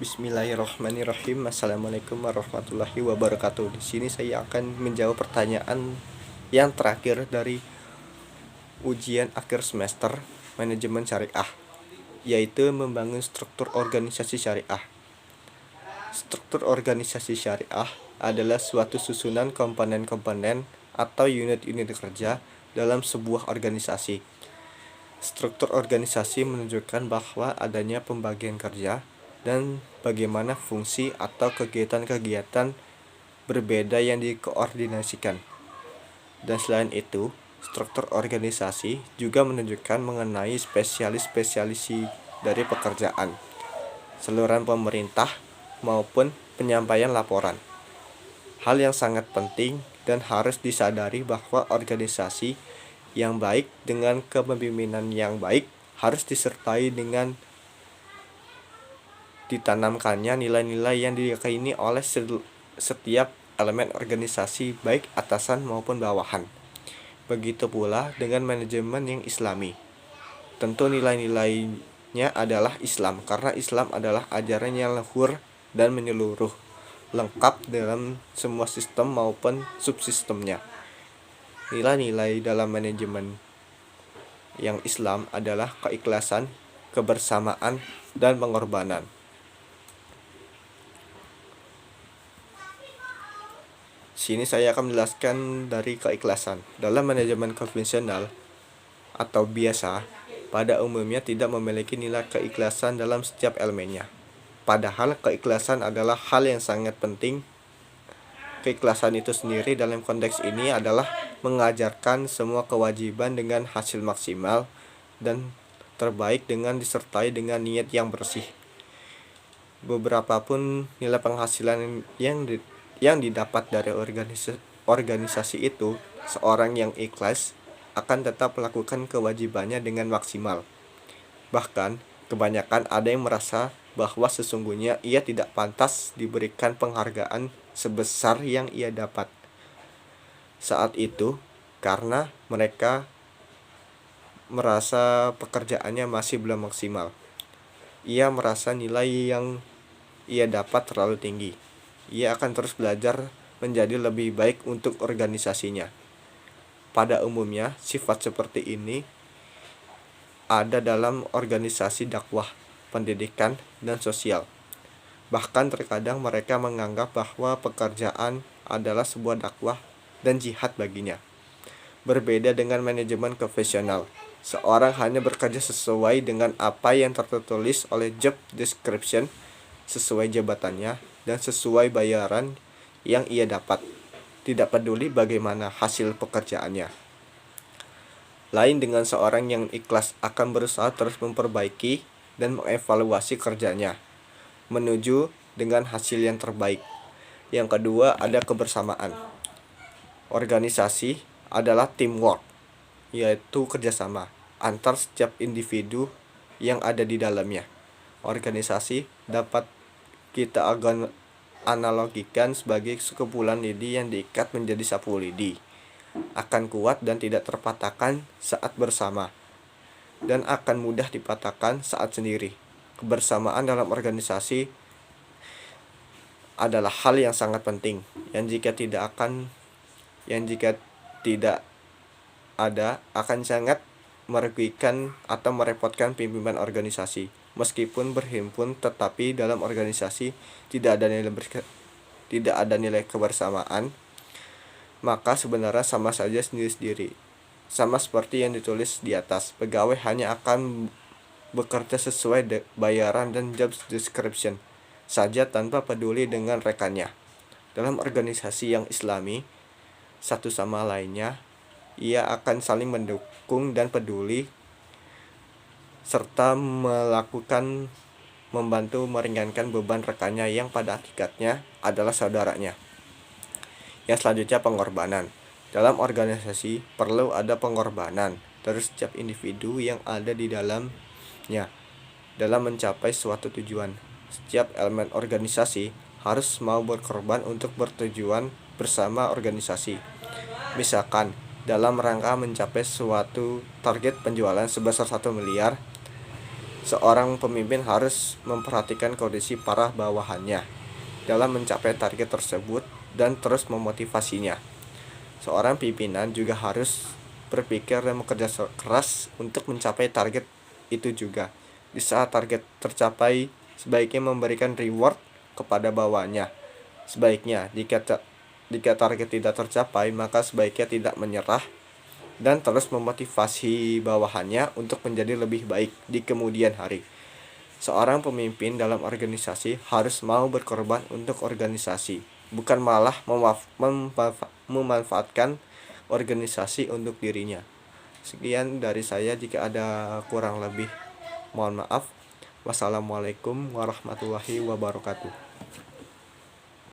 Bismillahirrahmanirrahim. Assalamualaikum warahmatullahi wabarakatuh. Di sini saya akan menjawab pertanyaan yang terakhir dari ujian akhir semester manajemen syariah, yaitu membangun struktur organisasi syariah. Struktur organisasi syariah adalah suatu susunan komponen-komponen atau unit-unit kerja dalam sebuah organisasi. Struktur organisasi menunjukkan bahwa adanya pembagian kerja dan bagaimana fungsi atau kegiatan-kegiatan berbeda yang dikoordinasikan. Dan selain itu, struktur organisasi juga menunjukkan mengenai spesialisasi dari pekerjaan, saluran pemerintah, maupun penyampaian laporan. Hal yang sangat penting dan harus disadari bahwa organisasi yang baik dengan kepemimpinan yang baik harus disertai dengan ditanamkannya nilai-nilai yang diyakini oleh setiap elemen organisasi, baik atasan maupun bawahan. Begitu pula dengan manajemen yang islami. Tentu nilai-nilainya adalah Islam, karena Islam adalah ajaran yang luhur dan menyeluruh, lengkap dalam semua sistem maupun subsistemnya. Nilai-nilai dalam manajemen yang Islam adalah keikhlasan, kebersamaan, dan pengorbanan. Sini saya akan menjelaskan dari keikhlasan. Dalam manajemen konvensional atau biasa, pada umumnya tidak memiliki nilai keikhlasan dalam setiap elemennya. Padahal keikhlasan adalah hal yang sangat penting. Keikhlasan itu sendiri dalam konteks ini adalah mengajarkan semua kewajiban dengan hasil maksimal dan terbaik dengan disertai dengan niat yang bersih. Beberapa pun nilai penghasilan yang didapat dari organisasi itu, seorang yang ikhlas akan tetap melakukan kewajibannya dengan maksimal. Bahkan, kebanyakan ada yang merasa bahwa sesungguhnya ia tidak pantas diberikan penghargaan sebesar yang ia dapat saat itu, karena mereka merasa pekerjaannya masih belum maksimal. Ia merasa nilai yang ia dapat terlalu tinggi. Ia akan terus belajar menjadi lebih baik untuk organisasinya. Pada umumnya, sifat seperti ini ada dalam organisasi dakwah, pendidikan, dan sosial. Bahkan terkadang mereka menganggap bahwa pekerjaan adalah sebuah dakwah dan jihad baginya. Berbeda dengan manajemen konvensional, seorang hanya bekerja sesuai dengan apa yang tertulis oleh job description, sesuai jabatannya, dan sesuai bayaran yang ia dapat, tidak peduli bagaimana hasil pekerjaannya. Lain dengan seorang yang ikhlas akan berusaha terus memperbaiki dan mengevaluasi kerjanya, menuju dengan hasil yang terbaik. Yang kedua, ada kebersamaan. Organisasi adalah teamwork, yaitu kerjasama antar setiap individu yang ada di dalamnya. Organisasi dapat kita analogikan sebagai sekumpulan lidi yang diikat menjadi sapu lidi, akan kuat dan tidak terpatahkan saat bersama, dan akan mudah dipatahkan saat sendiri. Kebersamaan dalam organisasi adalah hal yang sangat penting, yang jika tidak ada akan sangat merugikan atau merepotkan pimpinan organisasi. Meskipun berhimpun, tetapi dalam organisasi tidak ada nilai kebersamaan, maka sebenarnya sama saja sendiri-sendiri. Sama seperti yang ditulis di atas, pegawai hanya akan bekerja sesuai bayaran dan job description saja tanpa peduli dengan rekannya. Dalam organisasi yang islami, satu sama lainnya, ia akan saling mendukung dan peduli, serta membantu meringankan beban rekannya yang pada hakikatnya adalah saudaranya. Yang selanjutnya, pengorbanan. Dalam organisasi perlu ada pengorbanan dari setiap individu yang ada di dalamnya dalam mencapai suatu tujuan. Setiap elemen organisasi harus mau berkorban untuk bertujuan bersama organisasi. Misalkan, dalam rangka mencapai suatu target penjualan sebesar 1 miliar, Seorang pemimpin harus memperhatikan kondisi para bawahannya dalam mencapai target tersebut dan terus memotivasinya. Seorang pimpinan juga harus berpikir dan bekerja keras untuk mencapai target itu juga. Di saat target tercapai, sebaiknya memberikan reward kepada bawahannya. Sebaiknya, jika target tidak tercapai, maka sebaiknya tidak menyerah dan terus memotivasi bawahannya untuk menjadi lebih baik di kemudian hari. Seorang pemimpin dalam organisasi harus mau berkorban untuk organisasi, bukan malah memanfaatkan organisasi untuk dirinya. Sekian dari saya, jika ada kurang lebih mohon maaf. Wassalamualaikum warahmatullahi wabarakatuh.